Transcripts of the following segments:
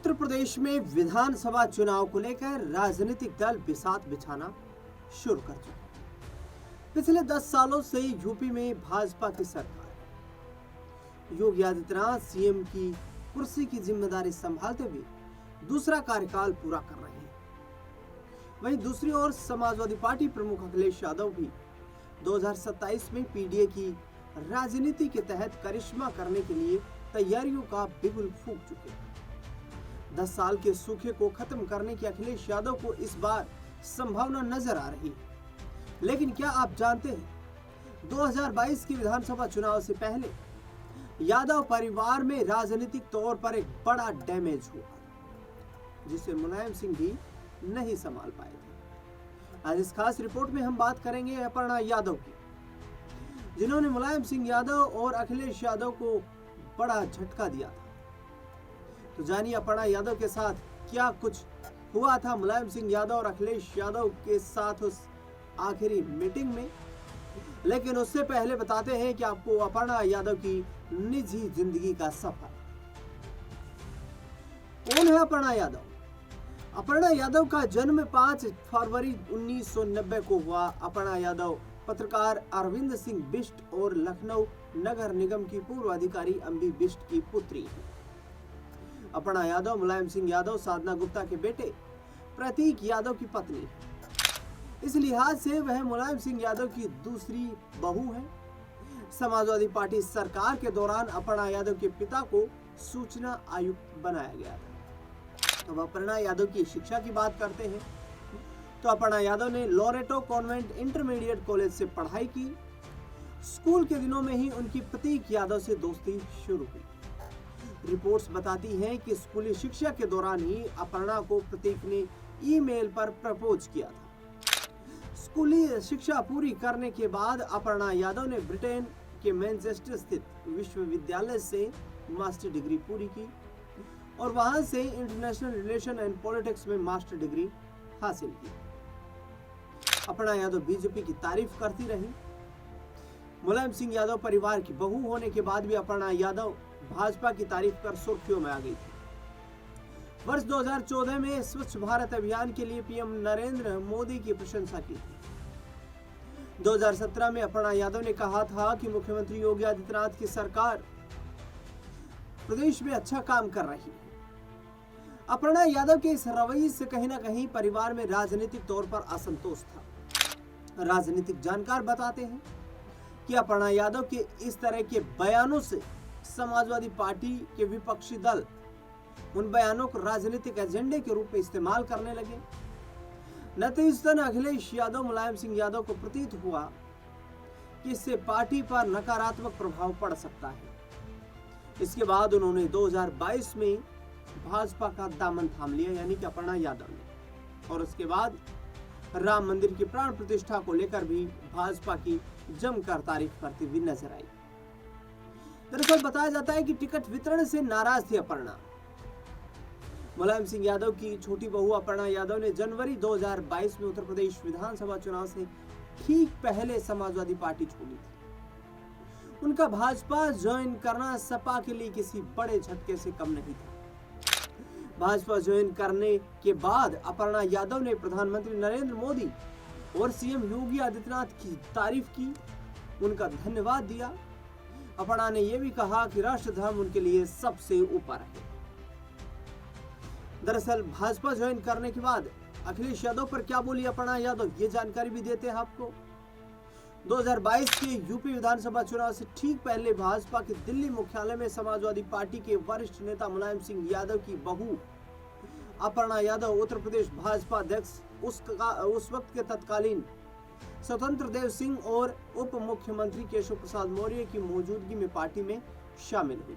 उत्तर प्रदेश में विधानसभा चुनाव को लेकर राजनीतिक दल बिसात बिछाना शुरू कर चुके हैं। पिछले 10 सालों से यूपी में भाजपा की सरकार है। योगी आदित्यनाथ सीएम की कुर्सी की जिम्मेदारी संभालते हुए दूसरा कार्यकाल पूरा कर रहे हैं। वहीं दूसरी ओर समाजवादी पार्टी प्रमुख अखिलेश यादव भी 2027 में पीडीए की राजनीति के तहत करिश्मा करने के लिए तैयारियों का बिगुल फूंक चुके हैं। 10 साल के सूखे को खत्म करने की अखिलेश यादव को इस बार संभावना नजर आ रही है। लेकिन क्या आप जानते हैं 2022 के विधानसभा चुनाव से पहले यादव परिवार में राजनीतिक तौर पर एक बड़ा डैमेज हुआ, जिसे मुलायम सिंह भी नहीं संभाल पाए थे। आज इस खास रिपोर्ट में हम बात करेंगे अपर्णा यादव की, जिन्होंने मुलायम सिंह यादव और अखिलेश यादव को बड़ा झटका दिया था। तो जानिए अपर्णा यादव के साथ क्या कुछ हुआ था मुलायम सिंह यादव और अखिलेश यादव के साथ उस आखिरी मीटिंग में। लेकिन उससे पहले बताते हैं कि आपको अपर्णा यादव की निजी जिंदगी का सफर। कौन है अपर्णा यादव? अपर्णा यादव का जन्म 5 फरवरी 1990 को हुआ। अपर्णा यादव पत्रकार अरविंद सिंह बिष्ट और लखनऊ नगर निगम की पूर्व अधिकारी अंबी बिष्ट की पुत्री है। अपर्णा यादव मुलायम सिंह यादव, साधना गुप्ता के बेटे प्रतीक यादव की पत्नी है। इस लिहाज से वह मुलायम सिंह यादव की दूसरी बहू है। समाजवादी पार्टी सरकार के दौरान अपर्णा यादव के पिता को सूचना आयुक्त बनाया गया था। अब अपर्णा यादव की शिक्षा की बात करते हैं तो अपर्णा यादव ने लोरेटो कॉन्वेंट इंटरमीडिएट कॉलेज से पढ़ाई की। स्कूल के दिनों में ही उनकी प्रतीक यादव से दोस्ती शुरू हुई। रिपोर्ट्स बताती हैं कि स्कूली शिक्षा के दौरान ही अपर्णा को प्रतीक ने ईमेल पर प्रपोज किया था। स्कूली शिक्षा पूरी करने के बाद अपर्णा यादव ने ब्रिटेन के मैनचेस्टर स्थित विश्वविद्यालय से मास्टर डिग्री पूरी की और वहां से इंटरनेशनल रिलेशन एंड पॉलिटिक्स में मास्टर डिग्री हासिल की। अपर्णा यादव बीजेपी की तारीफ करती रही। मुलायम सिंह यादव परिवार की बहू होने के बाद भी अपर्णा यादव भाजपा की तारीफ कर सुर्खियों में आ गई थी। वर्ष 2014 में स्वच्छ भारत अभियान के लिए पीएम नरेंद्र मोदी की प्रशंसा की थी। 2017 में अपर्णा यादव ने कहा था कि मुख्यमंत्री योगी आदित्यनाथ की सरकार प्रदेश में अच्छा काम कर रही है। अपर्णा यादव के इस रवैये से कहीं ना कहीं परिवार में राजनीतिक तौर पर असंतोष था। राजनीतिक जानकार बताते हैं कि अपर्णा यादव के इस तरह के बयानों से समाजवादी पार्टी के विपक्षी दल उन बयानों को राजनीतिक एजेंडे के रूप में इस्तेमाल करने लगे। नतीजतन अखिलेश यादव मुलायम सिंह यादव को प्रतीत हुआ कि इससे पार्टी पर नकारात्मक प्रभाव पड़ सकता है। इसके बाद उन्होंने 2022 में भाजपा का दामन थाम लिया, यानी कि अपर्णा यादव ने, और उसके बाद राम मंदिर की प्राण प्रतिष्ठा को लेकर भी भाजपा की जमकर तारीफ करती हुई नजर आई। दरअसल बताया जाता है कि टिकट वितरण से नाराज थी अपर्णा। मुलायम सिंह यादव की छोटी बहू अपर्णा यादव ने जनवरी 2022 में उत्तर प्रदेश विधानसभा चुनाव से ठीक पहले समाजवादी पार्टी छोड़ी थी। उनका भाजपा ज्वाइन करना सपा के लिए किसी बड़े झटके से कम नहीं था। भाजपा ज्वाइन करने के बाद अपर्णा यादव ने प्रधानमंत्री नरेंद्र मोदी और सीएम योगी आदित्यनाथ की तारीफ की, उनका धन्यवाद दिया। अपर्णा ने यह भी कहा कि राष्ट्र धर्म उनके लिए सबसे ऊपर है। दरअसल भाजपा ज्वाइन करने के बाद अखिलेश यादव पर क्या बोली अपर्णा यादव, ये जानकारी भी देते हैं आपको। 2022 के यूपी विधानसभा चुनाव से ठीक पहले भाजपा के दिल्ली मुख्यालय में समाजवादी पार्टी के वरिष्ठ नेता मुलायम सिंह यादव की बहू अपर्णा यादव उत्तर प्रदेश भाजपा अध्यक्ष उस वक्त के तत्कालीन स्वतंत्र देव सिंह और उप मुख्यमंत्री केशव प्रसाद मौर्य की मौजूदगी में पार्टी में शामिल हुई।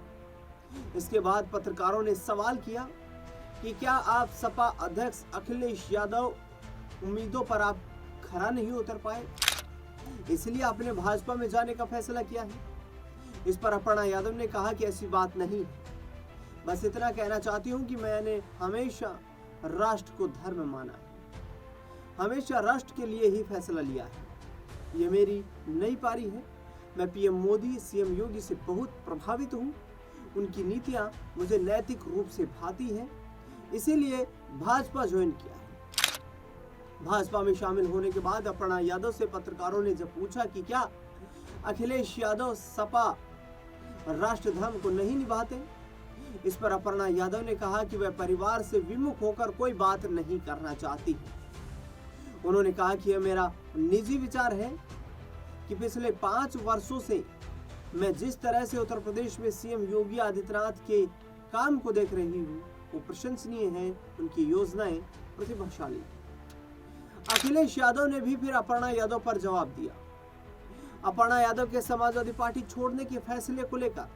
इसके बाद पत्रकारों ने सवाल किया कि क्या आप सपा अध्यक्ष अखिलेश यादव उम्मीदों पर आप खरा नहीं उतर पाए, इसलिए आपने भाजपा में जाने का फैसला किया है। इस पर अपर्णा यादव ने कहा कि ऐसी बात नहीं है, बस इतना कहना चाहती हूं कि मैंने हमेशा राष्ट्र को धर्म माना है, हमेशा राष्ट्र के लिए ही फैसला लिया है। ये मेरी नई पारी है। मैं पीएम मोदी, सीएम योगी से बहुत प्रभावित हूँ। उनकी नीतियाँ मुझे नैतिक रूप से भाती हैं। इसीलिए भाजपा ज्वाइन किया है। भाजपा में शामिल होने के बाद अपर्णा यादव से पत्रकारों ने जब पूछा कि क्या अखिलेश यादव सपा राष्ट्र धर्म को नहीं निभाते, इस पर अपर्णा यादव ने कहा कि वह परिवार से विमुख होकर कोई बात नहीं करना चाहती। उन्होंने कहा कि यह मेरा निजी विचार है कि पिछले 5 वर्षों से मैं जिस तरह से उत्तर प्रदेश में सीएम योगी आदित्यनाथ के काम को देख रही हूँ वो प्रशंसनीय है, उनकी योजनाएं प्रतिभाशाली। अखिलेश यादव ने भी फिर अपर्णा यादव पर जवाब दिया। अपर्णा यादव के समाजवादी पार्टी छोड़ने के फैसले को लेकर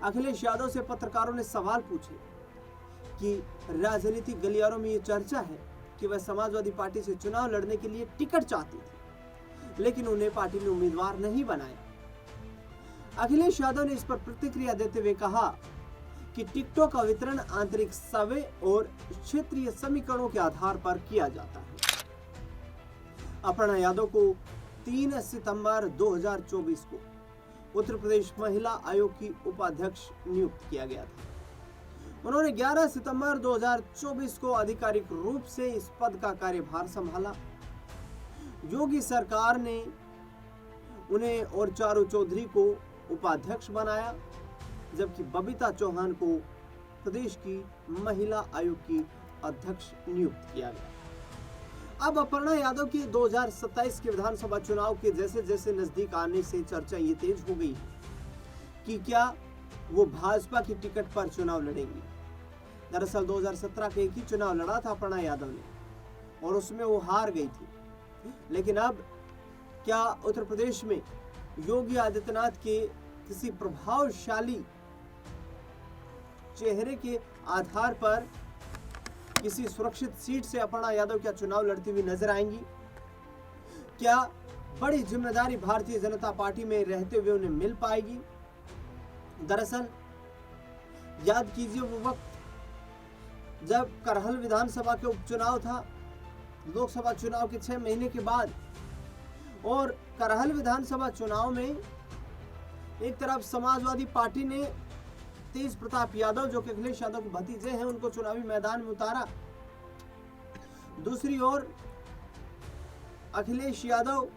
अखिलेश यादव से पत्रकारों ने सवाल पूछे कि राजनीतिक गलियारों में ये चर्चा है कि वह समाजवादी पार्टी से चुनाव लड़ने के लिए टिकट चाहती थी, लेकिन उन्हें पार्टी ने उम्मीदवार नहीं बनाया। अखिलेश यादव ने इस पर प्रतिक्रिया देते हुए कहा कि टिकटों का वितरण आंतरिक सर्वे और क्षेत्रीय समीकरणों के आधार पर किया जाता है। अपर्णा यादव को 3 सितंबर 2024 को उत्तर प्रदेश महिला आयोग की उपाध्यक्ष नियुक्त किया गया था। उन्होंने 11 सितंबर 2024 को आधिकारिक रूप से इस पद का कार्यभार संभाला। योगी सरकार ने उन्हें और चारू चौधरी को उपाध्यक्ष बनाया, जबकि बबीता चौहान को प्रदेश की महिला आयोग की अध्यक्ष नियुक्त किया गया। अब अपर्णा यादव के 2027 के विधानसभा चुनाव के जैसे जैसे नजदीक आने से चर्चा ये तेज हो गई कि क्या वो भाजपा की टिकट पर चुनाव लड़ेंगी। दरअसल 2017 के एक ही चुनाव लड़ा था अपर्णा यादव ने और उसमें वो हार गई थी, लेकिन अब क्या उत्तर प्रदेश में योगी आदित्यनाथ के किसी प्रभावशाली चेहरे के आधार पर किसी सुरक्षित सीट से अपर्णा यादव क्या चुनाव लड़ती हुई नजर आएंगी? क्या बड़ी जिम्मेदारी भारतीय जनता पार्टी में रहते हुए उन्हें मिल पाएगी? दरअसल याद कीजिए वो वक्त जब करहल विधानसभा के उपचुनाव था, लोकसभा चुनाव के 6 महीने के बाद, और करहल विधानसभा चुनाव में एक तरफ समाजवादी पार्टी ने तेज प्रताप यादव जो कि अखिलेश यादव के भतीजे हैं उनको चुनावी मैदान में उतारा, दूसरी ओर अखिलेश यादव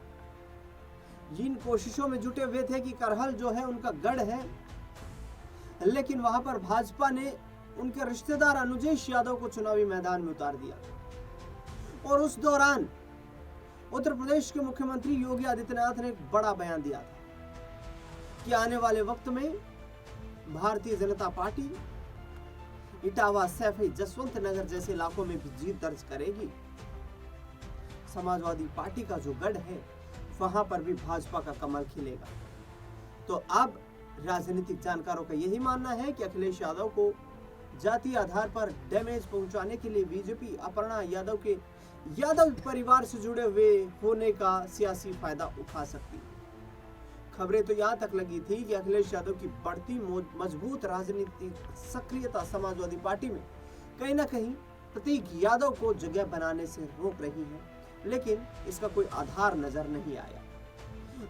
जिन कोशिशों में जुटे हुए थे कि करहल जो है उनका गढ़ है, लेकिन वहां पर भाजपा ने उनके रिश्तेदार अनुजेश यादव को चुनावी मैदान में उतार दिया। और उस दौरान उत्तर प्रदेश के मुख्यमंत्री योगी आदित्यनाथ ने एक बड़ा बयान दिया था कि आने वाले वक्त में भारतीय जनता पार्टी इटावा, सैफई, जसवंत नगर जैसे इलाकों में भी जीत दर्ज करेगी। समाजवादी पार्टी का जो गढ़ है वहां पर भी भाजपा का कमल खिलेगा। तो अब राजनीतिक जानकारों का यही मानना है कि अखिलेश यादव को जातीय आधार पर डैमेज पहुंचाने के लिए बीजेपी अपर्णा यादव के यादव परिवार से जुड़े हुए होने का सियासी फायदा उठा सकती है। खबरें तो यहाँ तक लगी थी कि अखिलेश यादव की बढ़ती मजबूत राजनीतिक सक्रियता समाजवादी पार्टी में कहीं ना कहीं प्रतीक यादव को जगह बनाने से रोक रही है, लेकिन इसका कोई आधार नजर नहीं आया।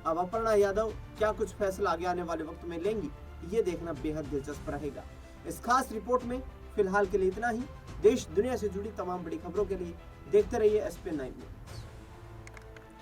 अब अपर्णा यादव क्या कुछ फैसला आगे आने वाले वक्त में लेंगी, ये देखना बेहद दिलचस्प रहेगा। इस खास रिपोर्ट में फिलहाल के लिए इतना ही। देश दुनिया से जुड़ी तमाम बड़ी खबरों के लिए देखते रहिए SPN 9 न्यूज़।